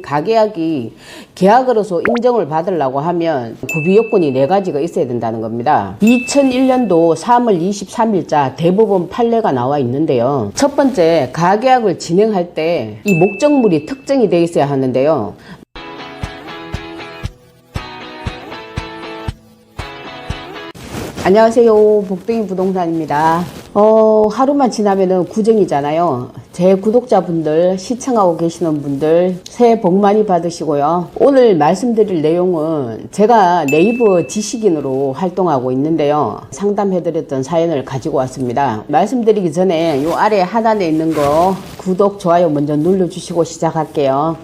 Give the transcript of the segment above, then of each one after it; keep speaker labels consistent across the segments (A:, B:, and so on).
A: 가계약이 계약으로서 인정을 받으려고 하면 구비 요건이 4가지가 있어야 된다는 겁니다. 2001년도 3월 23일자 대법원 판례가 나와 있는데요. 첫 번째, 가계약을 진행할 때 이 목적물이 특정이 되어 있어야 하는데요. 안녕하세요, 복등이 부동산입니다. 하루만 지나면은 구정이잖아요. 제 구독자분들, 시청하고 계시는 분들 새해 복 많이 받으시고요. 오늘 말씀드릴 내용은 제가 네이버 지식인으로 활동하고 있는데요. 상담해드렸던 사연을 가지고 왔습니다. 말씀드리기 전에 요 아래 하단에 있는 거 구독, 좋아요 먼저 눌러주시고 시작할게요.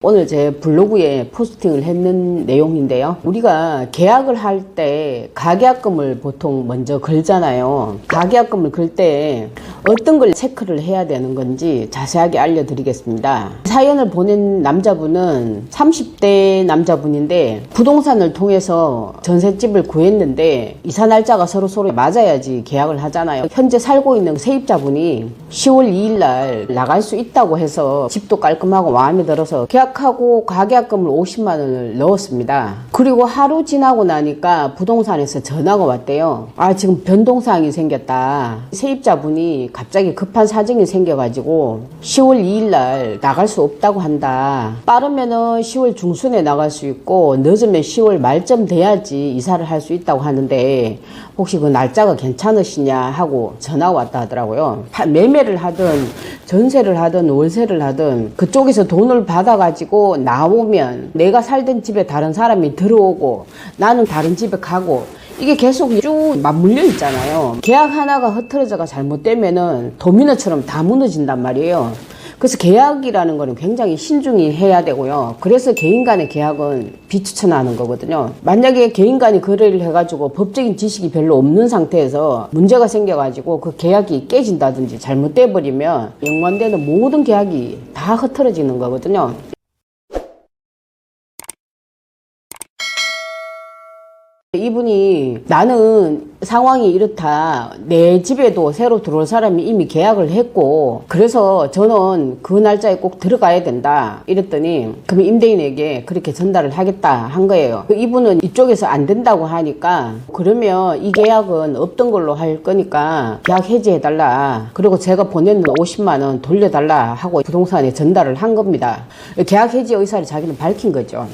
A: 오늘 제 블로그에 포스팅을 했는 내용인데요. 우리가 계약을 할 때 가계약금을 보통 먼저 걸잖아요. 가계약금을 걸 때 어떤 걸 체크를 해야 되는 건지 자세하게 알려드리겠습니다. 사연을 보낸 남자분은 30대 남자분인데 부동산을 통해서 전셋집을 구했는데 이사 날짜가 서로 맞아야지 계약을 하잖아요. 현재 살고 있는 세입자분이 10월 2일 날 나갈 수 있다고 해서 집도 깔끔하고 마음에 들어서 계약하고 가계약금을 50만 원을 넣었습니다. 그리고 하루 지나고 나니까 부동산에서 전화가 왔대요. 지금 변동사항이 생겼다. 세입자분이 갑자기 급한 사정이 생겨가지고 10월 2일 날 나갈 수 없다고 한다. 빠르면은 10월 중순에 나갈 수 있고 늦으면 10월 말쯤 돼야지 이사를 할 수 있다고 하는데 혹시 그 날짜가 괜찮으시냐 하고 전화가 왔다 하더라고요. 매매를 하든 전세를 하든 월세를 하든 그쪽에서 돈을 받아가지고 나오면 내가 살던 집에 다른 사람이 들어오고 나는 다른 집에 가고 이게 계속 쭉 맞물려 있잖아요. 계약 하나가 흐트러져가 잘못되면은 도미노처럼 다 무너진단 말이에요. 그래서 계약이라는 거는 굉장히 신중히 해야 되고요. 그래서 개인 간의 계약은 비추천하는 거거든요. 만약에 개인 간이 거래를 해가지고 법적인 지식이 별로 없는 상태에서 문제가 생겨가지고 그 계약이 깨진다든지 잘못돼 버리면 연관되는 모든 계약이 다 흐트러지는 거거든요. 이분이 나는 상황이 이렇다. 내 집에도 새로 들어올 사람이 이미 계약을 했고 그래서 저는 그 날짜에 꼭 들어가야 된다. 이랬더니 그럼 임대인에게 그렇게 전달을 하겠다 한 거예요. 이분은 이쪽에서 안 된다고 하니까 그러면 이 계약은 없던 걸로 할 거니까 계약 해지해달라. 그리고 제가 보낸 50만 원 돌려달라 하고 부동산에 전달을 한 겁니다. 계약 해지 의사를 자기는 밝힌 거죠.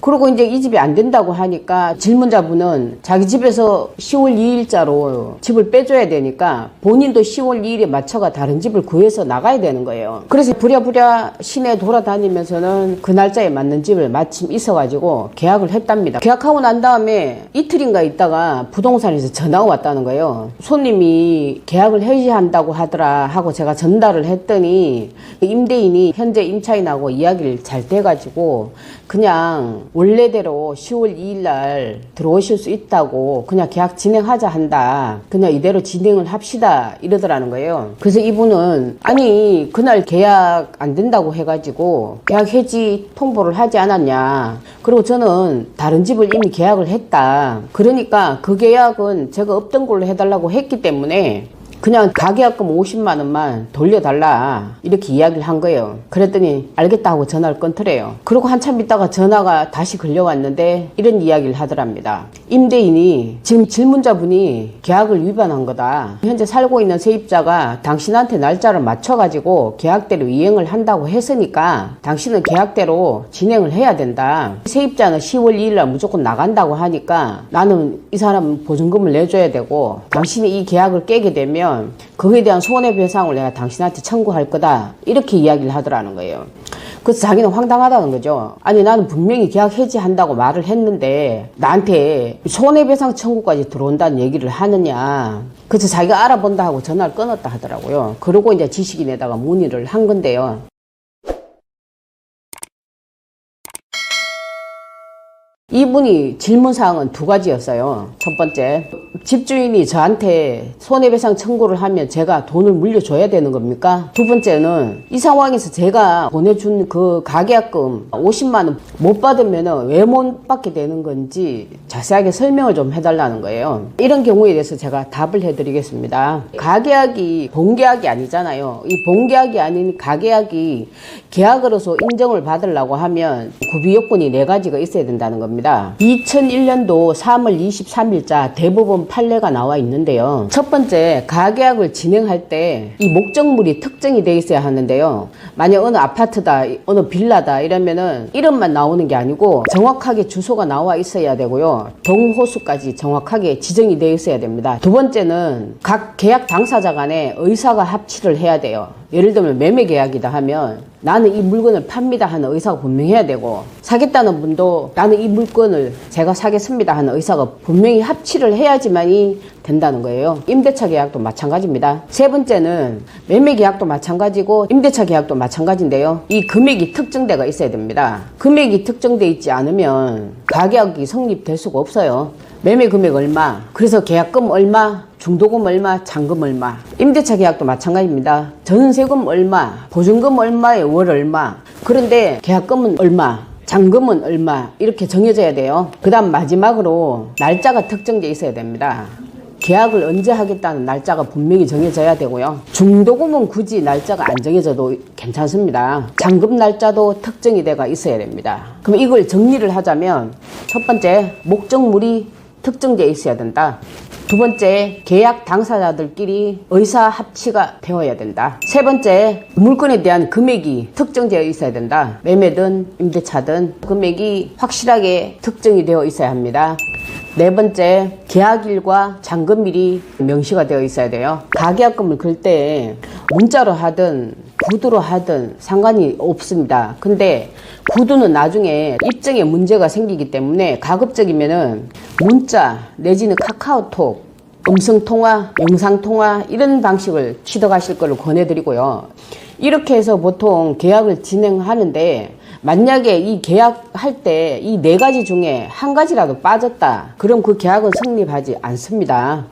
A: 그리고 이제 이 집이 안 된다고 하니까 질문자분은 자기 집에서 10월 2일자로 집을 빼줘야 되니까 본인도 10월 2일에 맞춰가 다른 집을 구해서 나가야 되는 거예요. 그래서 부랴부랴 시내 돌아다니면서는 그 날짜에 맞는 집을 마침 있어가지고 계약을 했답니다. 계약하고 난 다음에 이틀인가 있다가 부동산에서 전화가 왔다는 거예요. 손님이 계약을 해지한다고 하더라 하고 제가 전달을 했더니 임대인이 현재 임차인하고 이야기를 잘 돼가지고 그냥 원래대로 10월 2일 날 들어오실 수 있다고 그냥 계약 진행하자 한다. 그냥 이대로 진행을 합시다. 이러더라는 거예요. 그래서 이분은 아니 그날 계약 안 된다고 해가지고 계약 해지 통보를 하지 않았냐. 그리고 저는 다른 집을 이미 계약을 했다. 그러니까 그 계약은 제가 없던 걸로 해달라고 했기 때문에 그냥 가계약금 50만 원만 돌려달라 이렇게 이야기를 한 거예요. 그랬더니 알겠다 하고 전화를 끊더래요. 그리고 한참 있다가 전화가 다시 걸려왔는데 이런 이야기를 하더랍니다. 임대인이 지금 질문자분이 계약을 위반한 거다. 현재 살고 있는 세입자가 당신한테 날짜를 맞춰가지고 계약대로 이행을 한다고 했으니까 당신은 계약대로 진행을 해야 된다. 세입자는 10월 2일 날 무조건 나간다고 하니까 나는 이 사람 보증금을 내줘야 되고 당신이 이 계약을 깨게 되면 그거에 대한 손해배상을 내가 당신한테 청구할 거다 이렇게 이야기를 하더라는 거예요. 그래서 자기는 황당하다는 거죠. 아니 나는 분명히 계약 해지한다고 말을 했는데 나한테 손해배상 청구까지 들어온다는 얘기를 하느냐. 그래서 자기가 알아본다 하고 전화를 끊었다 하더라고요. 그러고 이제 지식인에다가 문의를 한 건데요. 이분이 질문사항은 두 가지였어요. 첫 번째, 집주인이 저한테 손해배상 청구를 하면 제가 돈을 물려줘야 되는 겁니까? 두 번째는 이 상황에서 제가 보내준 그 가계약금 50만 원 못 받으면 왜 못 받게 되는 건지 자세하게 설명을 좀 해달라는 거예요. 이런 경우에 대해서 제가 답을 해드리겠습니다. 가계약이 본계약이 아니잖아요. 이 본계약이 아닌 가계약이 계약으로서 인정을 받으려고 하면 구비요건이 4가지가 있어야 된다는 겁니다. 2001년도 3월 23일자 대법원 판례가 나와 있는데요. 첫 번째, 가계약을 진행할 때 이 목적물이 특정이 돼 있어야 하는데요. 만약 어느 아파트다, 어느 빌라다 이러면은 이름만 나오는 게 아니고 정확하게 주소가 나와 있어야 되고요. 동호수까지 정확하게 지정이 되어 있어야 됩니다. 두 번째는 각 계약 당사자 간에 의사가 합치를 해야 돼요. 예를 들면 매매 계약이다 하면 나는 이 물건을 팝니다 하는 의사가 분명해야 되고, 사겠다는 분도 나는 이 물건을 제가 사겠습니다 하는 의사가 분명히 합치를 해야지만이 된다는 거예요. 임대차 계약도 마찬가지입니다. 세 번째는 매매 계약도 마찬가지고 임대차 계약도 마찬가지인데요. 이 금액이 특정돼가 있어야 됩니다. 금액이 특정돼 있지 않으면 가계약이 성립될 수가 없어요. 매매 금액 얼마, 그래서 계약금 얼마, 중도금 얼마, 잔금 얼마. 임대차 계약도 마찬가지입니다. 전세금 얼마, 보증금 얼마에 월 얼마. 그런데 계약금은 얼마, 잔금은 얼마, 이렇게 정해져야 돼요. 그 다음 마지막으로 날짜가 특정돼 있어야 됩니다. 계약을 언제 하겠다는 날짜가 분명히 정해져야 되고요. 중도금은 굳이 날짜가 안 정해져도 괜찮습니다. 잔금 날짜도 특정이 돼가 있어야 됩니다. 그럼 이걸 정리를 하자면, 첫 번째, 목적물이 특정되어 있어야 된다. 두 번째, 계약 당사자들끼리 의사 합치가 되어야 된다. 세 번째, 물건에 대한 금액이 특정되어 있어야 된다. 매매든 임대차든 금액이 확실하게 특정이 되어 있어야 합니다. 네 번째, 계약일과 잔금일이 명시가 되어 있어야 돼요. 가계약금을 걸 때 문자로 하든 구두로 하든 상관이 없습니다. 근데 구두는 나중에 입증에 문제가 생기기 때문에 가급적이면은 문자 내지는 카카오톡, 음성통화, 영상통화 이런 방식을 취득하실 것을 권해드리고요. 이렇게 해서 보통 계약을 진행하는데, 만약에 이 계약할 때 이 4가지 중에 한 가지라도 빠졌다, 그럼 그 계약은 성립하지 않습니다.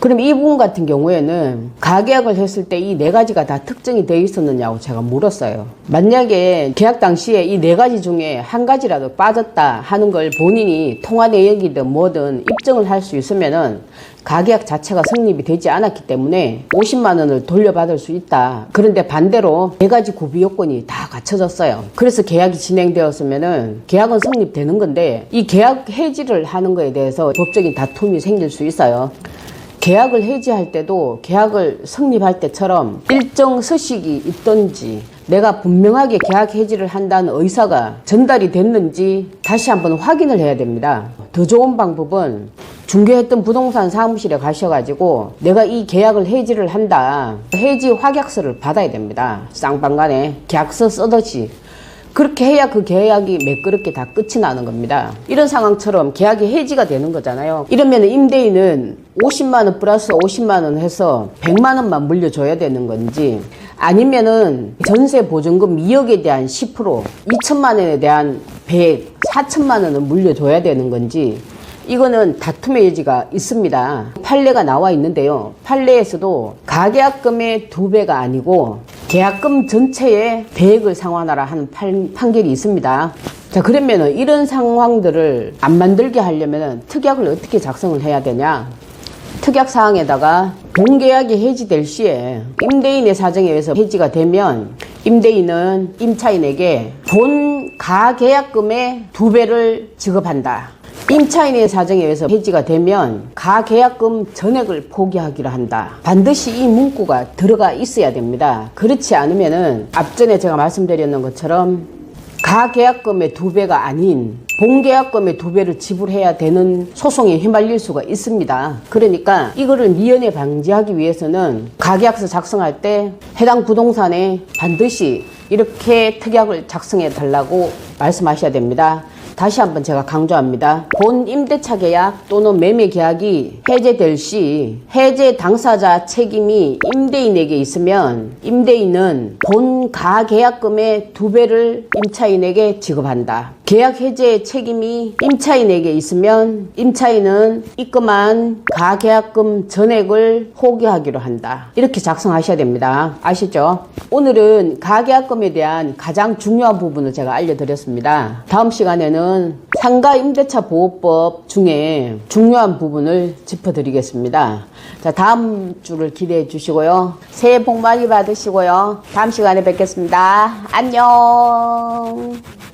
A: 그럼 이 부분 같은 경우에는 가계약을 했을 때 이 4가지가 다 특정이 되어 있었느냐고 제가 물었어요. 만약에 계약 당시에 이 4가지 중에 한 가지라도 빠졌다 하는 걸 본인이 통화 내역이든 뭐든 입증을 할 수 있으면은 가계약 자체가 성립이 되지 않았기 때문에 50만 원을 돌려받을 수 있다. 그런데 반대로 4가지 구비 요건이 다 갖춰졌어요. 그래서 계약이 진행되었으면은 계약은 성립되는 건데, 이 계약 해지를 하는 거에 대해서 법적인 다툼이 생길 수 있어요. 계약을 해지할 때도 계약을 성립할 때처럼 일정 서식이 있던지, 내가 분명하게 계약 해지를 한다는 의사가 전달이 됐는지 다시 한번 확인을 해야 됩니다. 더 좋은 방법은 중개했던 부동산 사무실에 가셔가지고 내가 이 계약을 해지를 한다, 해지 확약서를 받아야 됩니다. 쌍방간에 계약서 쓰듯이. 그렇게 해야 그 계약이 매끄럽게 다 끝이 나는 겁니다. 이런 상황처럼 계약이 해지가 되는 거잖아요. 이러면 임대인은 50만 원 플러스 50만 원 해서 100만 원만 물려줘야 되는 건지, 아니면은 전세 보증금 2억에 대한 10%, 2천만 원에 대한 100, 4천만 원을 물려줘야 되는 건지, 이거는 다툼의 여지가 있습니다. 판례가 나와 있는데요. 판례에서도 가계약금의 2배가 아니고 계약금 전체의 배액을 상환하라 하는 판결이 있습니다. 자, 그러면은 이런 상황들을 안 만들게 하려면 특약을 어떻게 작성을 해야 되냐? 특약 사항에다가 본계약이 해지될 시에 임대인의 사정에 의해서 해지가 되면 임대인은 임차인에게 본 가계약금의 2배를 지급한다. 임차인의 사정에 의해서 해지가 되면 가계약금 전액을 포기하기로 한다. 반드시 이 문구가 들어가 있어야 됩니다. 그렇지 않으면은 앞전에 제가 말씀드렸는 것처럼 가계약금의 2배가 아닌 본계약금의 2배를 지불해야 되는 소송에 휘말릴 수가 있습니다. 그러니까 이거를 미연에 방지하기 위해서는 가계약서 작성할 때 해당 부동산에 반드시 이렇게 특약을 작성해 달라고 말씀하셔야 됩니다. 다시 한번 제가 강조합니다. 본 임대차 계약 또는 매매 계약이 해제될 시 해제 당사자 책임이 임대인에게 있으면 임대인은 본 가계약금의 2배를 임차인에게 지급한다. 계약 해제 책임이 임차인에게 있으면 임차인은 입금한 가계약금 전액을 포기하기로 한다. 이렇게 작성하셔야 됩니다. 아시죠? 오늘은 가계약금에 대한 가장 중요한 부분을 제가 알려드렸습니다. 다음 시간에는 상가 임대차 보호법 중에 중요한 부분을 짚어드리겠습니다. 자, 다음 주를 기대해 주시고요. 새해 복 많이 받으시고요. 다음 시간에 뵙겠습니다. 안녕.